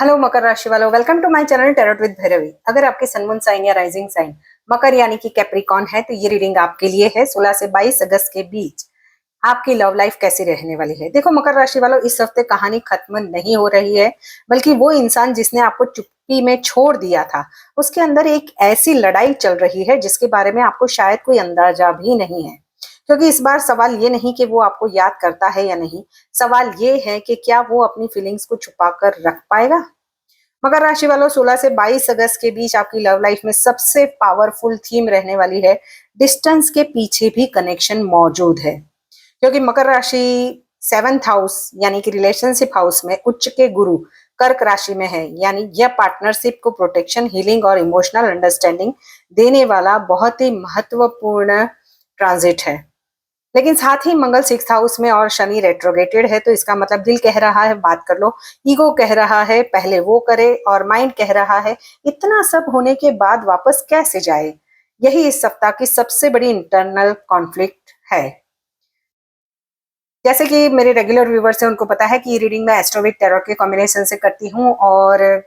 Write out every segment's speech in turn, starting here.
Hello Makar राशि वालों, welcome to my channel tarot with Bhairavi. अगर आपके सन मून साइन या राइजिंग साइन मकर यानी कि कैप्रिकॉन है तो ये रीडिंग आपके लिए है 16 से 22 अगस्त के बीच। आपकी लव लाइफ कैसी रहने वाली है। देखो मकर राशि वालों, इस हफ्ते कहानी खत्म नहीं हो रही है, बल्कि वो इंसान जिसने आपको चुप्पी में छोड़ दिया था उसके अंदर एक ऐसी लड़ाई चल रही है जिसके बारे में आपको शायद कोई अंदाजा भी नहीं है। क्योंकि इस बार सवाल ये नहीं कि वो आपको याद करता है या नहीं, सवाल ये है कि क्या वो अपनी फीलिंग्स को छुपा कर रख पाएगा। मकर राशि वालों, 16 से 22 अगस्त के बीच आपकी लव लाइफ में सबसे पावरफुल थीम रहने वाली है डिस्टेंस के पीछे भी कनेक्शन मौजूद है। क्योंकि मकर राशि 7th हाउस यानी कि रिलेशनशिप हाउस में उच्च के गुरु कर्क राशि में है, यानी यह पार्टनरशिप को प्रोटेक्शन, हीलिंग और इमोशनल अंडरस्टैंडिंग देने वाला बहुत ही महत्वपूर्ण ट्रांजिट है। लेकिन साथ ही मंगल 6th हाउस में और शनि रेट्रोगेटेड है, तो इसका मतलब दिल कह रहा है बात कर लो, ईगो कह रहा है पहले वो करे, और माइंड कह रहा है इतना सब होने के बाद वापस कैसे जाए। यही इस सप्ताह की सबसे बड़ी इंटरनल कॉन्फ्लिक्ट है। जैसे कि मेरे रेगुलर व्यूवर्स हैं, उनको पता है कि ये रीडिंग मैं एस्ट्रोविद टैरोट के कॉम्बिनेशन से करती हूँ, और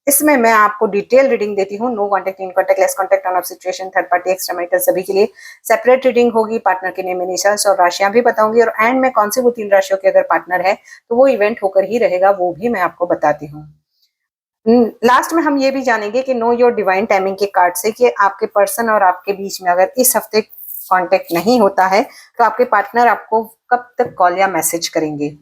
इसमें मैं आपको डिटेल रीडिंग देती हूँ। No contact, in contact, less contact, on off situation, third party, extra matter, सभी के लिए सेपरेट रीडिंग होगी। पार्टनर के नेम, इनिशियल्स और राशियां भी बताऊंगी, और एंड में कौन सी वो 3 राशियों के अगर पार्टनर है तो वो इवेंट होकर ही रहेगा, वो भी मैं आपको बताती हूँ। लास्ट में हम ये भी जानेंगे कि नो योर डिवाइन टाइमिंग के कार्ड से कि आपके पर्सन और आपके बीच में अगर इस हफ्ते कांटेक्ट नहीं होता है तो आपके पार्टनर आपको कब तक कॉल या मैसेज करेंगे।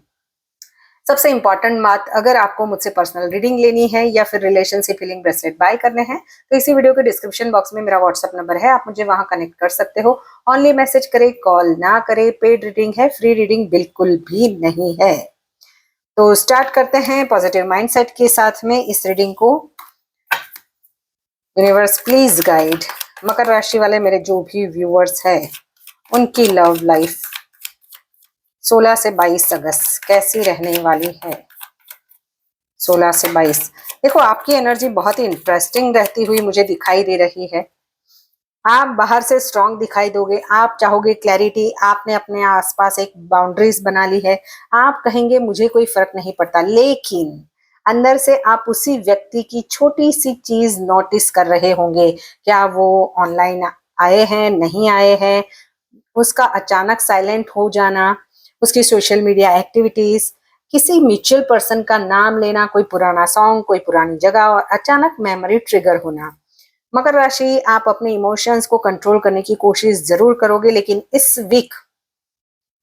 सबसे इंपॉर्टेंट बात, अगर आपको मुझसे पर्सनल रीडिंग लेनी है या फिर रिलेशनशिप हीलिंग ब्रेसलेट बाय करने हैं तो इसी वीडियो के डिस्क्रिप्शन बॉक्स में मेरा व्हाट्सएप नंबर है, आप मुझे वहां कनेक्ट कर सकते हो। ओनली मैसेज करे, कॉल ना करे। पेड रीडिंग है, फ्री रीडिंग बिल्कुल भी नहीं है। तो स्टार्ट करते हैं पॉजिटिव माइंडसेट के साथ में इस रीडिंग को। यूनिवर्स प्लीज गाइड मकर राशि वाले मेरे जो भी व्यूअर्स हैं उनकी लव लाइफ 16 से 22 अगस्त कैसी रहने वाली है। 16 से 22, देखो आपकी एनर्जी बहुत ही इंटरेस्टिंग रहती हुई मुझे दिखाई दे रही है। आप बाहर से स्ट्रांग दिखाई दोगे, आप चाहोगे क्लैरिटी, आपने अपने आसपास एक बाउंड्रीज बना ली है। आप कहेंगे मुझे कोई फर्क नहीं पड़ता, लेकिन अंदर से आप उसी व्यक्ति की छोटी सी चीज नोटिस कर रहे होंगे। क्या वो ऑनलाइन आए हैं, नहीं आए हैं, उसका अचानक साइलेंट हो जाना, उसकी सोशल मीडिया एक्टिविटीज, किसी म्यूचुअल पर्सन का नाम लेना, कोई पुराना सॉन्ग, कोई पुरानी जगह, और अचानक मेमोरी ट्रिगर होना। मकर राशि, आप अपने इमोशंस को कंट्रोल करने की कोशिश जरूर करोगे, लेकिन इस वीक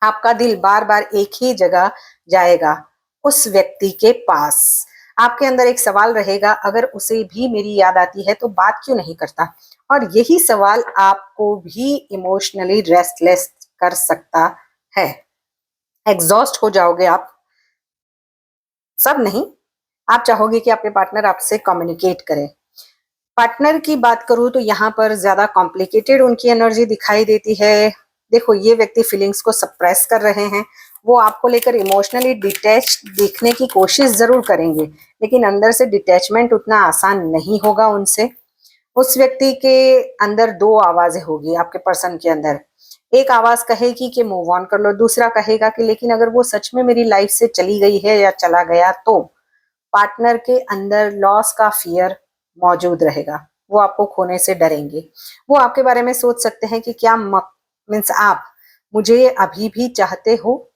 आपका दिल बार बार एक ही जगह जाएगा, उस व्यक्ति के पास। आपके अंदर एक सवाल रहेगा, अगर उसे भी मेरी याद आती है तो बात क्यों नहीं करता। और यही सवाल आपको भी इमोशनली रेस्टलेस कर सकता है। एग्जॉस्ट हो जाओगे आप, सब नहीं, आप चाहोगे कि आपके पार्टनर आपसे कम्युनिकेट करे। पार्टनर की बात करूं तो यहाँ पर ज्यादा कॉम्प्लिकेटेड उनकी एनर्जी दिखाई देती है। देखो ये व्यक्ति फीलिंग्स को सप्रेस कर रहे हैं, वो आपको लेकर इमोशनली डिटैच दिखने की कोशिश जरूर करेंगे, लेकिन अंदर से डिटैचमेंट उतना आसान नहीं होगा उनसे। उस व्यक्ति के अंदर 2 आवाजें होगी, आपके पर्सन के अंदर। एक आवाज कहेगी कि मूव ऑन कर लो, दूसरा कहेगा कि लेकिन अगर वो सच में मेरी लाइफ से चली गई है या चला गया तो। पार्टनर के अंदर लॉस का फियर मौजूद रहेगा, वो आपको खोने से डरेंगे। वो आपके बारे में सोच सकते हैं कि क्या मीन्स आप मुझे अभी भी चाहते हो,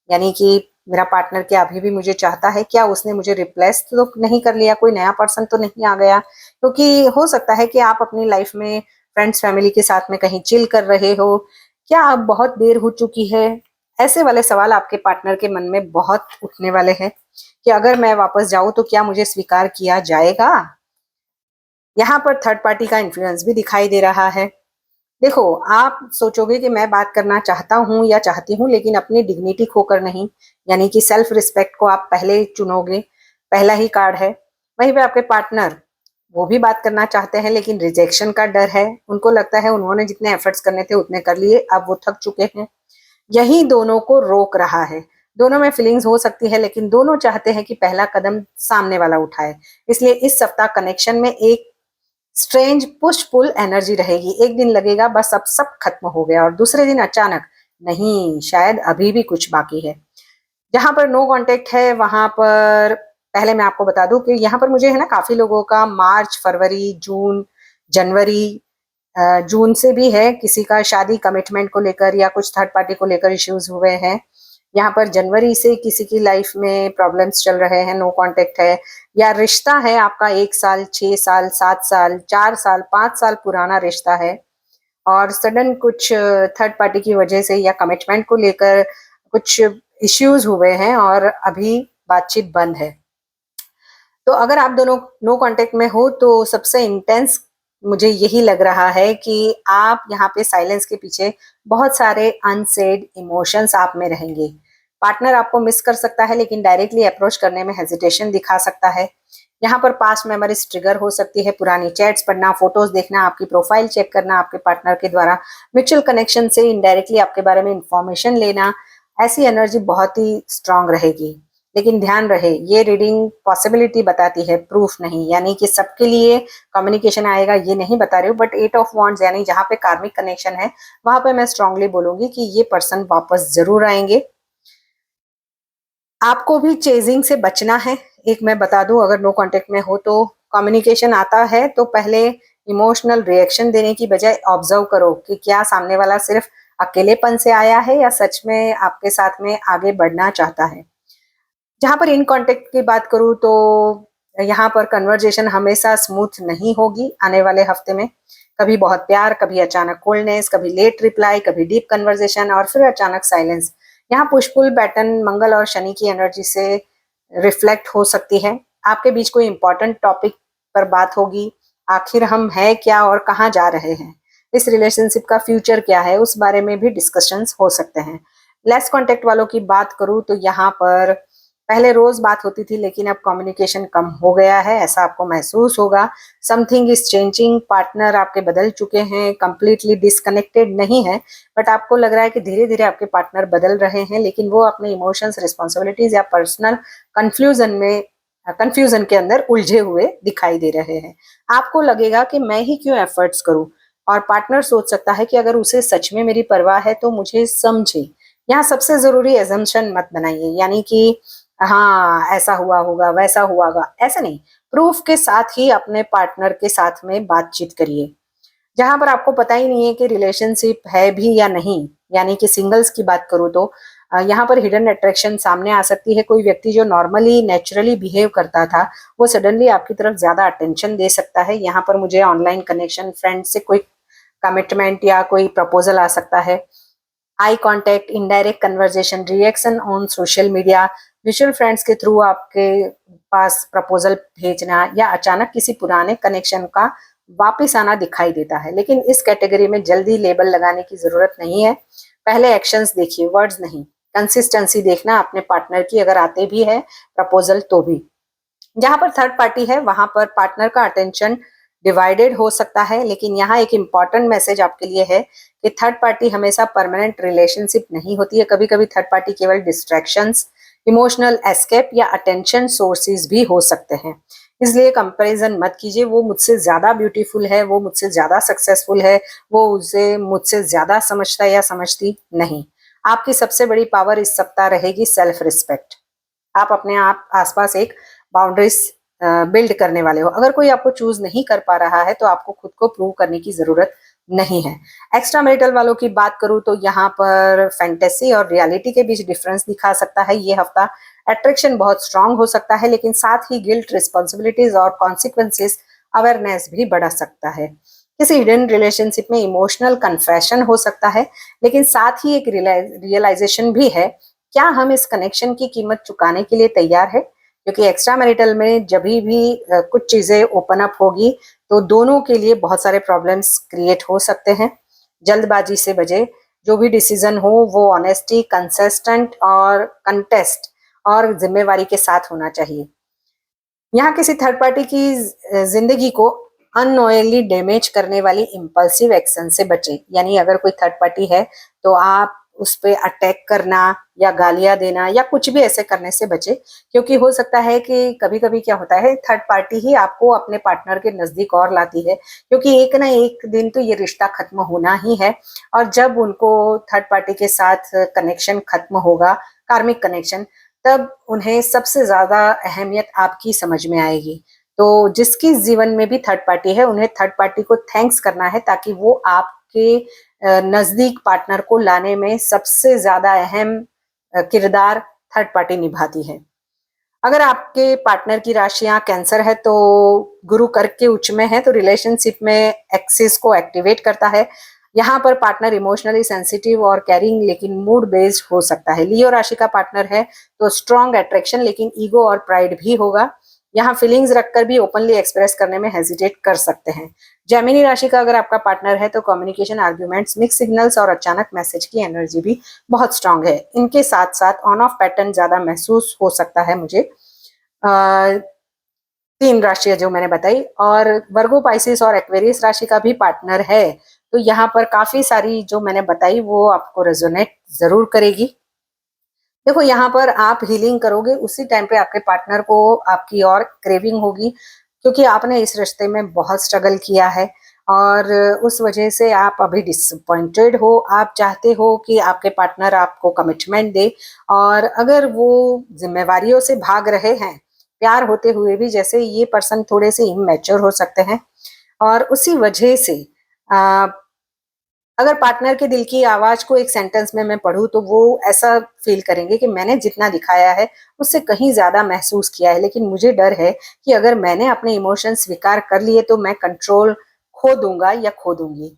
यानी कि मेरा पार्टनर क्या अभी भी मुझे चाहता है, क्या उसने मुझे रिप्लेस तो नहीं कर लिया, कोई नया पर्सन तो नहीं आ गया। क्योंकि हो सकता है कि आप अपनी लाइफ में फ्रेंड्स फैमिली के साथ में कहीं चिल कर रहे हो, क्या अब बहुत देर हो चुकी है। ऐसे वाले सवाल आपके पार्टनर के मन में बहुत उठने वाले हैं कि अगर मैं वापस जाऊं तो क्या मुझे स्वीकार किया जाएगा। यहाँ पर थर्ड पार्टी का इन्फ्लुएंस भी दिखाई दे रहा है। देखो आप सोचोगे कि मैं बात करना चाहता हूँ या चाहती हूँ, लेकिन अपनी डिग्निटी खोकर नहीं, यानी कि सेल्फ रिस्पेक्ट को आप पहले चुनोगे, पहला ही कार्ड है। वहीं पे आपके पार्टनर वो भी बात करना चाहते हैं, लेकिन रिजेक्शन का डर है। उनको लगता है उन्होंने जितने एफर्ट्स करने थे उतने कर लिए, अब वो थक चुके हैं। यही दोनों को रोक रहा है। दोनों में फीलिंग्स हो सकती है, लेकिन दोनों चाहते हैं कि पहला कदम सामने वाला उठाए। इसलिए इस सप्ताह कनेक्शन में एक स्ट्रेंज पुश पुल एनर्जी रहेगी। एक दिन लगेगा बस अब सब खत्म हो गया, और दूसरे दिन अचानक नहीं, शायद अभी भी कुछ बाकी है। जहां पर नो कांटेक्ट है वहां पर पहले मैं आपको बता दूं कि यहाँ पर मुझे है ना काफी लोगों का मार्च, फरवरी, जून, जनवरी, जून से भी है, किसी का शादी कमिटमेंट को लेकर या कुछ थर्ड पार्टी को लेकर इश्यूज हुए हैं। यहाँ पर जनवरी से किसी की लाइफ में प्रॉब्लम्स चल रहे हैं, नो कांटेक्ट है, या रिश्ता है आपका 1 साल, 6 साल, 7 साल, 4 साल, 5 साल पुराना रिश्ता है, और सडन कुछ थर्ड पार्टी की वजह से या कमिटमेंट को लेकर कुछ इश्यूज हुए हैं और अभी बातचीत बंद है। तो अगर आप दोनों नो कांटेक्ट में हो तो सबसे इंटेंस मुझे यही लग रहा है कि आप यहाँ पे साइलेंस के पीछे बहुत सारे अनसेड इमोशंस आप में रहेंगे। पार्टनर आपको मिस कर सकता है लेकिन डायरेक्टली अप्रोच करने में हेजिटेशन दिखा सकता है। यहाँ पर पास्ट मेमोरीज ट्रिगर हो सकती है, पुरानी चैट्स पढ़ना, फोटोज देखना, आपकी प्रोफाइल चेक करना आपके पार्टनर के द्वारा, म्यूचुअल कनेक्शन से इनडायरेक्टली आपके बारे में इंफॉर्मेशन लेना, ऐसी एनर्जी बहुत ही स्ट्रांग रहेगी। लेकिन ध्यान रहे, ये रीडिंग पॉसिबिलिटी बताती है, प्रूफ नहीं, यानी कि सबके लिए कम्युनिकेशन आएगा ये नहीं बता रही हूँ, बट 8 ऑफ वॉन्ड्स यानी जहाँ पे कार्मिक कनेक्शन है वहां पे मैं स्ट्रांगली बोलूंगी कि ये पर्सन वापस जरूर आएंगे। आपको भी चेजिंग से बचना है। एक मैं बता दूं, अगर नो कांटेक्ट में हो तो कम्युनिकेशन आता है तो पहले इमोशनल रिएक्शन देने की बजाय ऑब्जर्व करो कि क्या सामने वाला सिर्फ अकेलेपन से आया है या सच में आपके साथ में आगे बढ़ना चाहता है। जहां पर इन कांटेक्ट की बात करूं तो यहाँ पर कन्वर्जेशन हमेशा स्मूथ नहीं होगी आने वाले हफ्ते में। कभी बहुत प्यार, कभी अचानक कोल्डनेस, कभी लेट रिप्लाई, कभी डीप कन्वर्जेशन और फिर अचानक साइलेंस। यहाँ पुश पुल पैटर्न मंगल और शनि की एनर्जी से रिफ्लेक्ट हो सकती है। आपके बीच कोई इंपॉर्टेंट टॉपिक पर बात होगी, आखिर हम है क्या और कहाँ जा रहे हैं, इस रिलेशनशिप का फ्यूचर क्या है, उस बारे में भी डिस्कशंस हो सकते हैं। लेस कांटेक्ट वालों की बात करूं तो यहाँ पर पहले रोज बात होती थी लेकिन अब कम्युनिकेशन कम हो गया है, ऐसा आपको महसूस होगा। समथिंग इज चेंजिंग, पार्टनर आपके बदल चुके हैं, कंप्लीटली डिसकनेक्टेड नहीं है, बट आपको लग रहा है कि धीरे धीरे आपके पार्टनर बदल रहे हैं, लेकिन वो अपने इमोशंस, रिस्पॉन्सिबिलिटीज या पर्सनल कंफ्यूजन के अंदर उलझे हुए दिखाई दे रहे हैं। आपको लगेगा कि मैं ही क्यों एफर्ट्स करूं, और पार्टनर सोच सकता है कि अगर उसे सच में मेरी परवाह है तो मुझे समझे। यहाँ सबसे जरूरी एजम्पशन मत बनाइए, यानी कि हाँ ऐसा हुआ होगा, वैसा हुआ होगा, ऐसा नहीं। प्रूफ के साथ ही अपने पार्टनर के साथ में बातचीत करिए। जहां पर आपको पता ही नहीं है कि रिलेशनशिप है भी या नहीं, यानी कि सिंगल्स की बात करूं तो यहाँ पर हिडन अट्रैक्शन सामने आ सकती है। कोई व्यक्ति जो नॉर्मली नेचुरली बिहेव करता था वो सडनली आपकी तरफ ज्यादा अटेंशन दे सकता है। यहाँ पर मुझे ऑनलाइन कनेक्शन, फ्रेंड से कोई कमिटमेंट या कोई प्रपोजल आ सकता है। Eye contact, indirect conversation, reaction on social media, mutual friends के थ्रू आपके पास प्रपोजल भेजना या अचानक किसी पुराने कनेक्शन का वापिस आना दिखाई देता है। लेकिन इस कैटेगरी में जल्दी लेबल लगाने की जरूरत नहीं है। पहले एक्शंस देखिए, वर्ड्स नहीं। कंसिस्टेंसी देखना अपने पार्टनर की, अगर आते भी है प्रपोजल तो भी। जहां पर थर्ड पार्टी है वहां पर पार्टनर का अटेंशन डिवाइडेड हो सकता है, लेकिन यहाँ एक इंपॉर्टेंट मैसेज आपके लिए है कि थर्ड पार्टी हमेशा परमानेंट रिलेशनशिप नहीं होती है। कभी कभी थर्ड पार्टी केवल डिस्ट्रैक्शंस, इमोशनल एस्केप या अटेंशन सोर्सेज भी हो सकते हैं। इसलिए कंपैरिजन मत कीजिए, वो मुझसे ज्यादा ब्यूटीफुल है, वो मुझसे ज्यादा सक्सेसफुल है, वो उसे मुझसे ज्यादा समझता है या समझती नहीं। आपकी सबसे बड़ी पावर इस सप्ताह रहेगी सेल्फ रिस्पेक्ट। आप अपने आप आसपास एक बाउंड्रीज बिल्ड करने वाले हो। अगर कोई आपको चूज नहीं कर पा रहा है तो आपको खुद को प्रूव करने की जरूरत नहीं है। एक्स्ट्रा मैरिटल वालों की बात करूं तो यहाँ पर फैंटेसी और रियलिटी के बीच डिफरेंस दिखा सकता है ये हफ्ता। अट्रैक्शन बहुत स्ट्रांग हो सकता है लेकिन साथ ही गिल्ट, रिस्पॉन्सिबिलिटीज और कॉन्सिक्वेंसेस अवेयरनेस भी बढ़ा सकता है। किसी हिडन रिलेशनशिप में इमोशनल कन्फेशन हो सकता है, लेकिन साथ ही एक रियलाइजेशन भी है, क्या हम इस कनेक्शन की कीमत चुकाने के लिए तैयार है। क्योंकि एक्स्ट्रा मैरिटल में जब भी कुछ चीजें ओपन अप होगी तो दोनों के लिए बहुत सारे प्रॉब्लम्स क्रिएट हो सकते हैं। जल्दबाजी से बचे, जो भी डिसीजन हो वो ऑनेस्टी, कंसिस्टेंट और कंटेस्ट और जिम्मेवारी के साथ होना चाहिए। यहाँ किसी थर्ड पार्टी की जिंदगी को अननोइंगली डैमेज करने वाली इम्पल्सिव एक्शन से बचे। यानी अगर कोई थर्ड पार्टी है तो आप उस पर अटैक करना या गालियां देना या कुछ भी ऐसे करने से बचे, क्योंकि हो सकता है कि कभी कभी क्या होता है थर्ड पार्टी ही आपको अपने पार्टनर के नजदीक और लाती है, क्योंकि एक ना एक दिन तो ये रिश्ता खत्म होना ही है। और जब उनको थर्ड पार्टी के साथ कनेक्शन खत्म होगा, कार्मिक कनेक्शन, तब उन्हें सबसे ज़्यादा अहमियत आपकी समझ में आएगी। तो जिसके जीवन में भी थर्ड पार्टी है, उन्हें थर्ड पार्टी को थैंक्स करना है ताकि वो आपके नज़दीक पार्टनर को लाने में सबसे ज़्यादा अहम किरदार थर्ड पार्टी निभाती है। अगर आपके पार्टनर की राशियां कैंसर है तो गुरु कर्क के उच्च में है तो रिलेशनशिप में एक्सिस को एक्टिवेट करता है। यहाँ पर पार्टनर इमोशनली सेंसिटिव और कैरिंग लेकिन मूड बेस्ड हो सकता है। लियो राशि का पार्टनर है तो स्ट्रॉन्ग अट्रैक्शन लेकिन ईगो और प्राइड भी होगा। यहाँ फीलिंग्स रखकर भी ओपनली एक्सप्रेस करने में हेजिटेट कर सकते हैं। जेमिनी राशि का अगर आपका पार्टनर है तो कम्युनिकेशन, आर्ग्यूमेंट्स, मिक्स सिग्नल्स और अचानक मैसेज की एनर्जी भी बहुत स्ट्रांग है। इनके साथ साथ ऑन ऑफ पैटर्न ज्यादा महसूस हो सकता है मुझे। 3 राशियाँ जो मैंने बताई, और वर्गो, पाइसेस और एक्वेरियस राशि का भी पार्टनर है तो यहाँ पर काफी सारी जो मैंने बताई वो आपको रेजोनेट जरूर करेगी। देखो यहाँ पर आप हीलिंग करोगे उसी टाइम पे आपके पार्टनर को आपकी और क्रेविंग होगी, क्योंकि आपने इस रिश्ते में बहुत स्ट्रगल किया है और उस वजह से आप अभी डिसअपॉइंटेड हो। आप चाहते हो कि आपके पार्टनर आपको कमिटमेंट दे, और अगर वो जिम्मेवारियों से भाग रहे हैं प्यार होते हुए भी, जैसे ये पर्सन थोड़े से इमैच्योर हो सकते हैं, और उसी वजह से अगर पार्टनर के दिल की आवाज को एक सेंटेंस में मैं पढ़ूं तो वो ऐसा फील करेंगे कि मैंने जितना दिखाया है उससे कहीं ज्यादा महसूस किया है, लेकिन मुझे डर है कि अगर मैंने अपने इमोशन स्वीकार कर लिए तो मैं कंट्रोल खो दूंगा या खो दूंगी।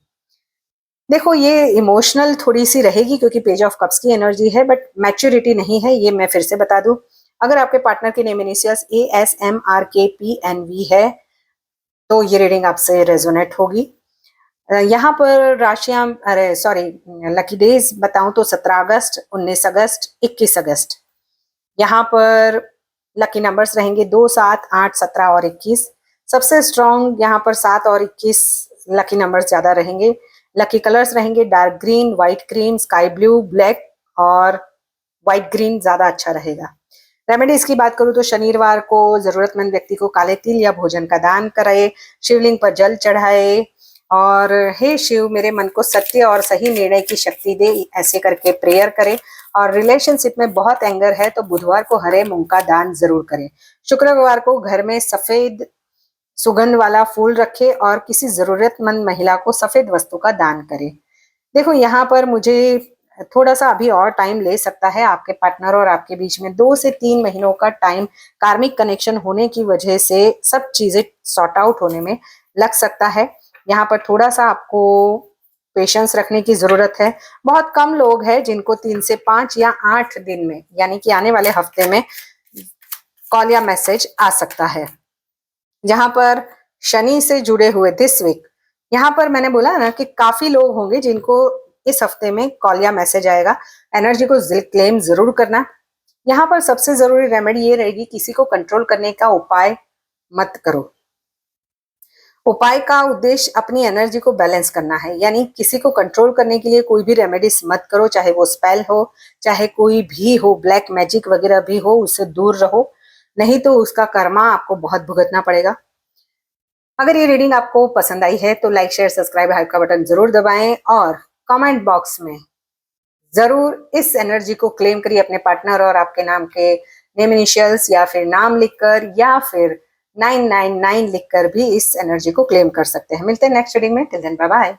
देखो ये इमोशनल थोड़ी सी रहेगी क्योंकि पेज ऑफ कप्स की एनर्जी है, बट मैच्योरिटी नहीं है, ये मैं फिर से बता दूं। अगर आपके पार्टनर की नेम इनिशियल्स ASMRKPNV है तो ये रीडिंग आपसे रेजोनेट होगी। यहाँ पर राशियां, अरे सॉरी, लकी डेज बताऊं तो 17 अगस्त, 19 अगस्त, 21 अगस्त। यहाँ पर लकी नंबर्स रहेंगे 2, 7, 8, 17 और 21। सबसे स्ट्रॉन्ग यहाँ पर 7 और 21 लकी नंबर्स ज्यादा रहेंगे। लकी कलर्स रहेंगे dark green, white cream, sky blue, black और व्हाइट ग्रीन ज्यादा अच्छा रहेगा। रेमेडीज की बात करूं तो शनिवार को जरूरतमंद व्यक्ति को काले तिल या भोजन का दान कराए, शिवलिंग पर जल चढ़ाए और हे शिव मेरे मन को सत्य और सही निर्णय की शक्ति दे, ऐसे करके प्रेयर करें। और रिलेशनशिप में बहुत एंगर है तो बुधवार को हरे मूंग का दान जरूर करें। शुक्रवार को घर में सफेद सुगंध वाला फूल रखे और किसी जरूरतमंद महिला को सफेद वस्तु का दान करें। देखो यहाँ पर मुझे थोड़ा सा अभी और टाइम ले सकता है। आपके पार्टनर और आपके बीच में 2 से 3 महीनों का टाइम कार्मिक कनेक्शन होने की वजह से सब चीजें सॉर्ट आउट होने में लग सकता है। यहाँ पर थोड़ा सा आपको पेशेंस रखने की जरूरत है। बहुत कम लोग हैं जिनको 3 से 5 या 8 दिन में, यानी कि आने वाले हफ्ते में कॉल या मैसेज आ सकता है। जहां पर शनि से जुड़े हुए दिस वीक, यहाँ पर मैंने बोला ना कि काफी लोग होंगे जिनको इस हफ्ते में कॉल या मैसेज आएगा। एनर्जी को क्लेम जरूर करना। यहाँ पर सबसे जरूरी रेमेडी ये रहेगी, किसी को कंट्रोल करने का उपाय मत करो। उपाय का उद्देश्य अपनी एनर्जी को बैलेंस करना है, यानी किसी को कंट्रोल करने के लिए कोई भी रेमेडीज मत करो, चाहे वो स्पेल हो, चाहे कोई भी हो, ब्लैक मैजिक वगैरह भी हो, उससे दूर रहो, नहीं तो उसका कर्मा आपको बहुत भुगतना पड़ेगा। अगर ये रीडिंग आपको पसंद आई है तो लाइक, शेयर, सब्सक्राइब, हाइप का बटन जरूर दबाएं और कमेंट बॉक्स में जरूर इस एनर्जी को क्लेम करिए अपने पार्टनर और आपके नाम के नेम इनिशियल्स या फिर नाम लिखकर या फिर 999 लिखकर भी इस एनर्जी को क्लेम कर सकते हैं। मिलते हैं नेक्स्ट रीडिंग में। Till then bye bye.